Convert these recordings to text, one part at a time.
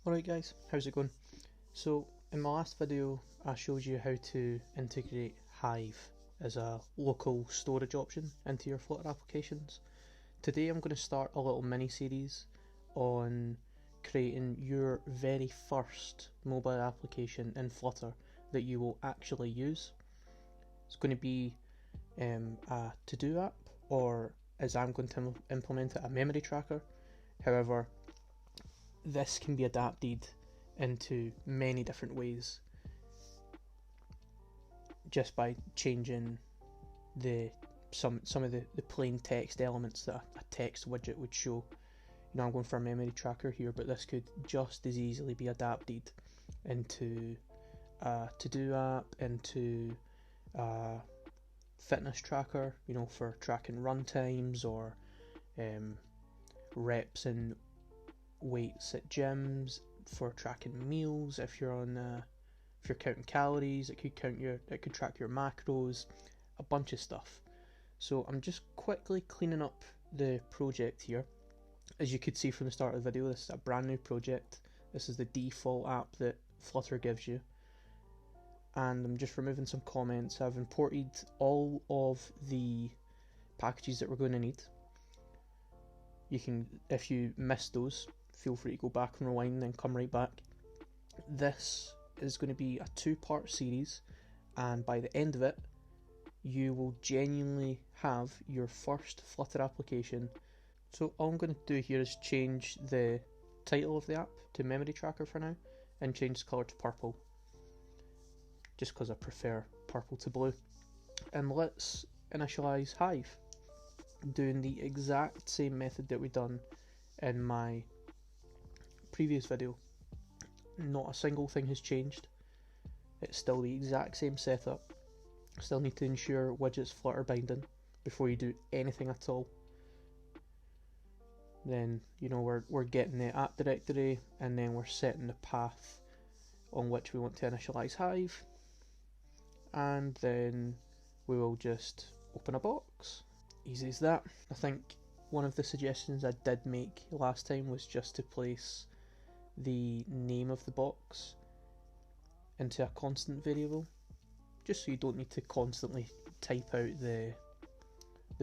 Alright guys, how's it going? So in my last video I showed you how to integrate Hive as a local storage option into your Flutter applications. Today I'm going to start a little mini series on creating your very first mobile application in Flutter that you will actually use. It's going to be a to-do app, or as I'm going to implement it, a memory tracker. However, this can be adapted into many different ways just by changing some of the plain text elements that a text widget would show. You know, I'm going for a memory tracker here, but this could just as easily be adapted into a to-do app, into a fitness tracker, you know, for tracking run times or reps and weights at gyms, for tracking meals. If you're counting calories, it could track your macros, a bunch of stuff. So I'm just quickly cleaning up the project here. As you could see from the start of the video, this is a brand new project. This is the default app that Flutter gives you, and I'm just removing some comments. I've imported all of the packages that we're going to need. You can, if you missed those, feel free to go back and rewind and then come right back. This is going to be a two-part series, and by the end of it you will genuinely have your first Flutter application. So all I'm going to do here is change the title of the app to memory tracker for now, and change the colour to purple, just because I prefer purple to blue. And let's initialize Hive, doing the exact same method that we done in my previous video. Not a single thing has changed. It's still the exact same setup. Still need to ensure widgets Flutter binding before you do anything at all. Then, you know, we're getting the app directory, and then we're setting the path on which we want to initialize Hive, and then we will just open a box. Easy as that. I think one of the suggestions I did make last time was just to place the name of the box into a constant variable, just so you don't need to constantly type out the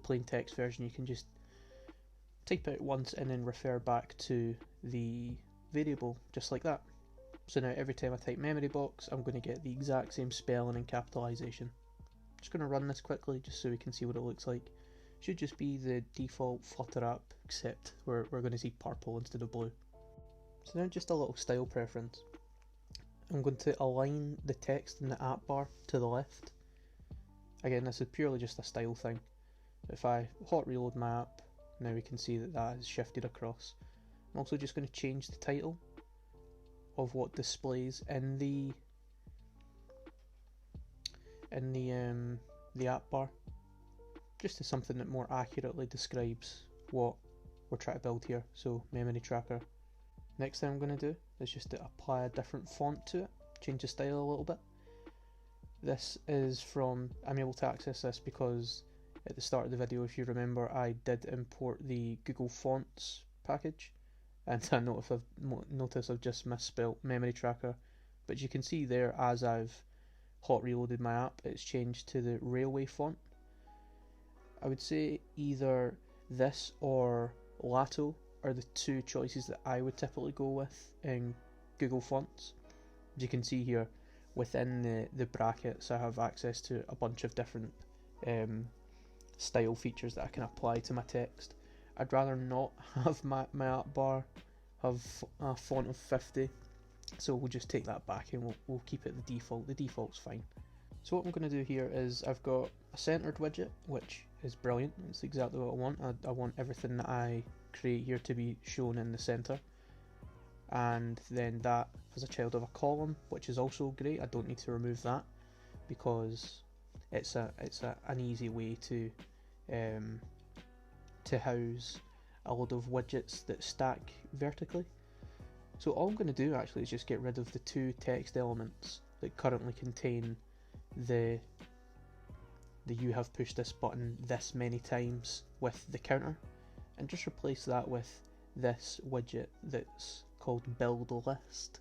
plain text version. You can just type out once and then refer back to the variable, just like that. So now every time I type memory box, I'm going to get the exact same spelling and capitalization. Just going to run this quickly just so we can see what it looks like. Should just be the default Flutter app, except we're going to see purple instead of blue. So now just a little style preference. I'm going to align the text in the app bar to the left. Again, this is purely just a style thing. If I hot reload my app, now we can see that has shifted across. I'm also just going to change the title of what displays in the app bar, just to something that more accurately describes what we're trying to build here. So memory tracker. Next thing I'm going to do is just to apply a different font to it, change the style a little bit. This is I'm able to access this because at the start of the video, if you remember, I did import the Google Fonts package, and I notice I've just misspelt memory tracker, but you can see there, as I've hot reloaded my app, it's changed to the Railway font. I would say either this or Lato are the two choices that I would typically go with in Google Fonts. As you can see here, within the brackets, I have access to a bunch of different style features that I can apply to my text. I'd rather not have my app bar have a font of 50, so we'll just take that back and we'll keep it the default. The default's fine. So what I'm going to do here is I've got a centered widget, which is brilliant. It's exactly what I want. I want everything that I create here to be shown in the center, and then that has a child of a column, which is also great. I don't need to remove that because it's an easy way to house a load of widgets that stack vertically. So all I'm going to do actually is just get rid of the two text elements that currently contain the you have pushed this button this many times with the counter, and just replace that with this widget that's called build list.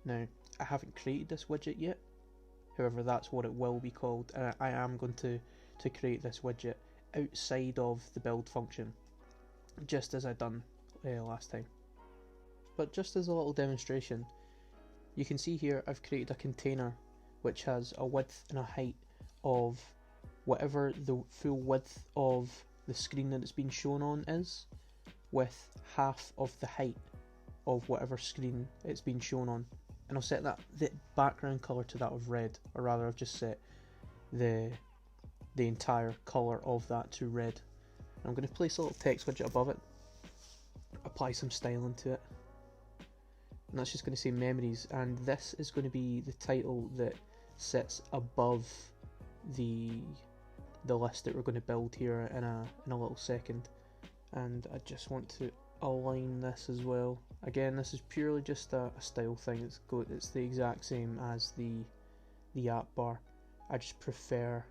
Now, I haven't created this widget yet, however that's what it will be called, and I am going to create this widget outside of the build function, just as I done last time. But just as a little demonstration, you can see here I've created a container which has a width and a height of whatever the full width of the screen that it's been shown on is, with half of the height of whatever screen it's been shown on. And I'll set that the background colour to that of red, or rather I've just set the entire colour of that to red. I'm going to place a little text widget above it, apply some styling to it, and that's just going to say memories, and this is going to be the title that sits above the list that we're going to build here in a little second. And I just want to align this as well. Again, this is purely just a style thing. It's the exact same as the app bar. I just prefer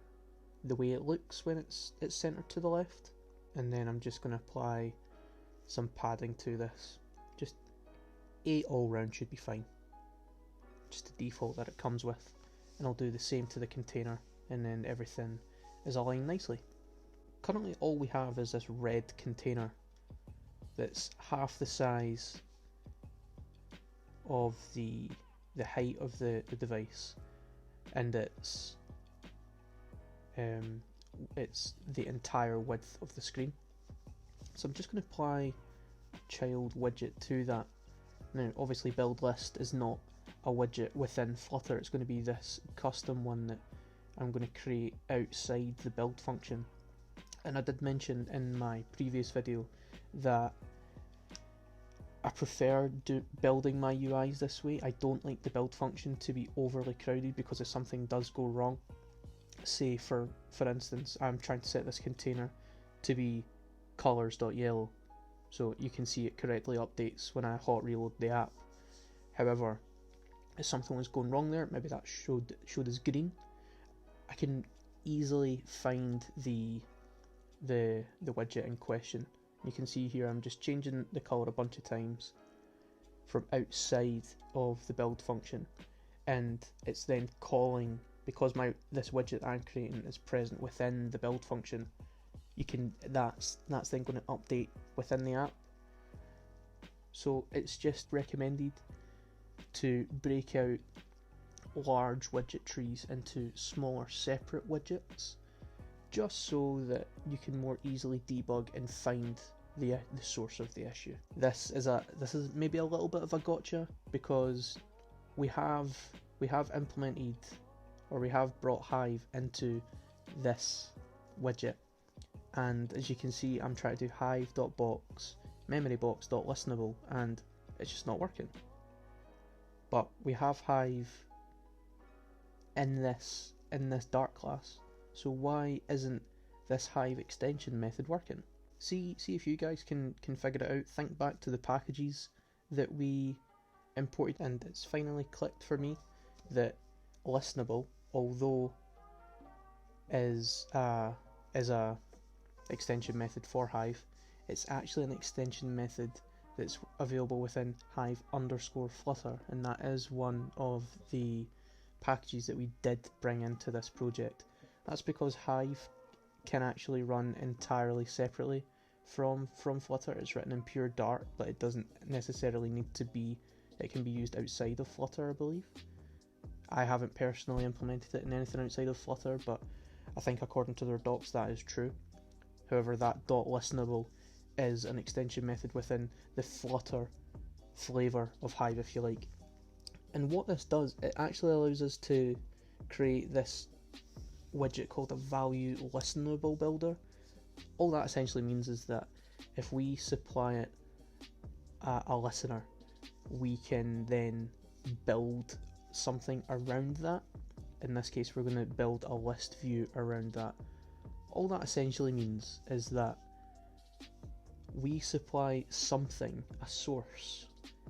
the way it looks when it's centered to the left. And then I'm just going to apply some padding to this. Just 8 all round should be fine. Just the default that it comes with. And I'll do the same to the container, and then everything is aligned nicely. Currently all we have is this red container that's half the size of the height of the device, and it's the entire width of the screen. So I'm just going to apply a child widget to that. Now obviously build list is not a widget within Flutter, it's going to be this custom one that I'm going to create outside the build function. And I did mention in my previous video that I prefer building my UIs this way. I don't like the build function to be overly crowded, because if something does go wrong, say for instance I'm trying to set this container to be colors.yellow, so you can see it correctly updates when I hot reload the app. However, if something was going wrong there, maybe that showed as green, I can easily find the widget in question. You can see here I'm just changing the colour a bunch of times from outside of the build function, and it's then calling, because this widget I'm creating is present within the build function. That's then going to update within the app. So it's just recommended to break out large widget trees into smaller separate widgets, just so that you can more easily debug and find the source of the issue. This is maybe a little bit of a gotcha, because we have implemented, or we have brought Hive into this widget, and as you can see I'm trying to do hive.box memorybox.listenable, and it's just not working. But we have Hive in this Dart class, so why isn't this Hive extension method working? See if you guys can figure it out. Think back to the packages that we imported, and it's finally clicked for me that listenable, although is a extension method for Hive, it's actually an extension method that's available within Hive_Flutter, and that is one of the packages that we did bring into this project. That's because Hive can actually run entirely separately from Flutter. It's written in pure Dart, but it doesn't necessarily need to be, it can be used outside of Flutter, I believe. I haven't personally implemented it in anything outside of Flutter, but I think according to their docs that is true. However, that .listenable is an extension method within the Flutter flavour of Hive, if you like. And what this does, it actually allows us to create this widget called a value listenable builder. All that essentially means is that if we supply it a listener, we can then build something around that. In this case, we're going to build a list view around that. All that essentially means is that we supply something, a source,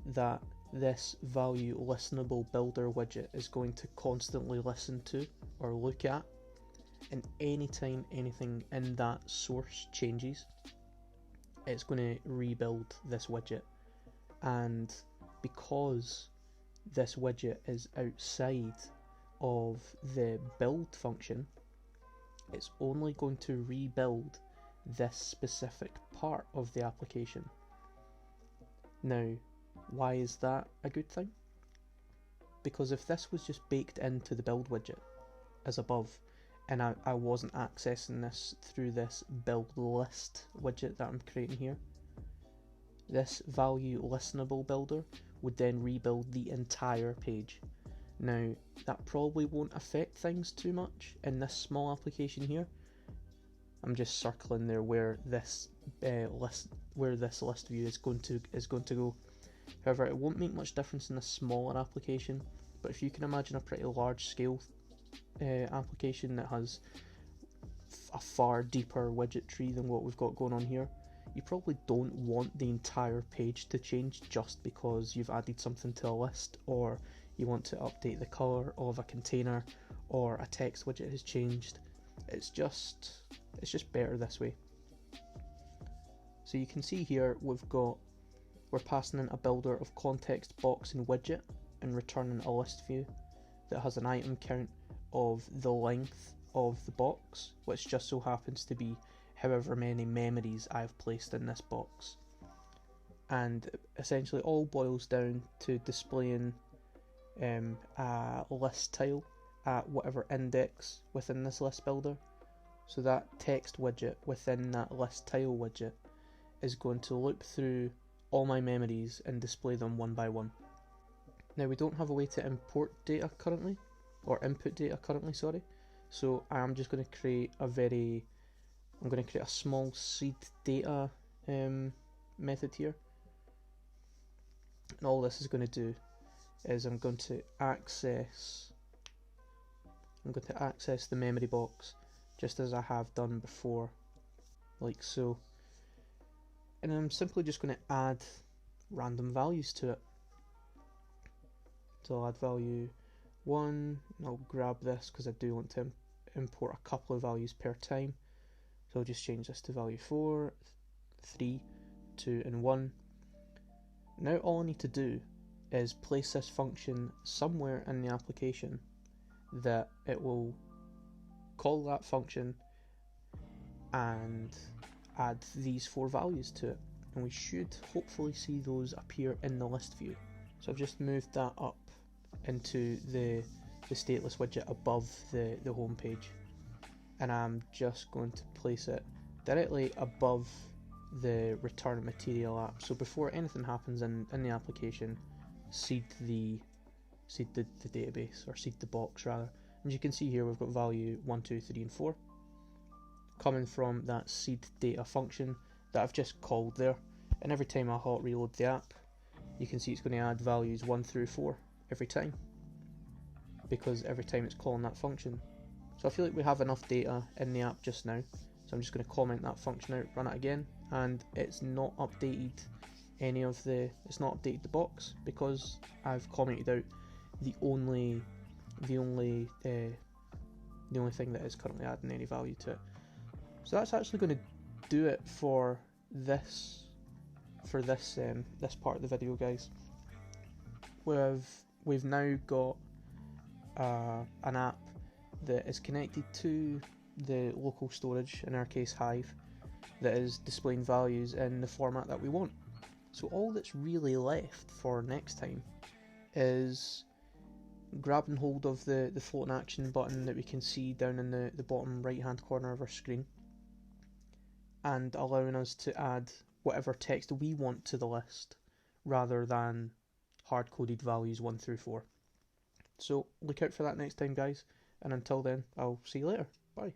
that this value listenable builder widget is going to constantly listen to or look at, and anytime anything in that source changes, it's going to rebuild this widget. And because this widget is outside of the build function, it's only going to rebuild this specific part of the application. Now, why is that a good thing? Because if this was just baked into the build widget as above, and I wasn't accessing this through this build list widget that I'm creating here, this value listenable builder would then rebuild the entire page. Now, that probably won't affect things too much in this small application here. I'm just circling there where this list view is going to go. However, it won't make much difference in a smaller application. But if you can imagine a pretty large scale application that has a far deeper widget tree than what we've got going on here, you probably don't want the entire page to change just because you've added something to a list, or you want to update the color of a container, or a text widget has changed. It's just better this way. So you can see here we're passing in a builder of context box and widget and returning a list view that has an item count of the length of the box, which just so happens to be however many memories I've placed in this box. And essentially all boils down to displaying a list tile at whatever index within this list builder. So that text widget within that list tile widget is going to loop through all my memories and display them one by one. Now, we don't have a way to import data currently, or input data currently, sorry. So I'm just going to create a small seed data method here. And all this is going to do is I'm going to access the memory box just as I have done before, like so. And I'm simply just going to add random values to it. So I'll add value 1, and I'll grab this because I do want to import a couple of values per time. So I'll just change this to value 4, 3, 2 and 1. Now all I need to do is place this function somewhere in the application that it will call that function and add these 4 values to it, and we should hopefully see those appear in the list view. So I've just moved that up into the stateless widget above the home page, and I'm just going to place it directly above the return material app. So before anything happens in the application, seed the database, or seed the box rather. And you can see here we've got value 1, 2, 3 and 4 coming from that seed data function that I've just called there. And every time I hot reload the app, you can see it's going to add values 1 through 4 every time, because every time it's calling that function. So I feel like we have enough data in the app just now, so I'm just going to comment that function out, run it again, and it's not updated it's not updated the box, because I've commented out the only thing that is currently adding any value to it. So that's actually going to do it for this part of the video, guys. We've now got an app that is connected to the local storage, in our case Hive, that is displaying values in the format that we want. So all that's really left for next time is grabbing hold of the floating action button that we can see down in the bottom right hand corner of our screen, and allowing us to add whatever text we want to the list rather than hard-coded values 1 through 4. So look out for that next time, guys, and until then, I'll see you later. Bye.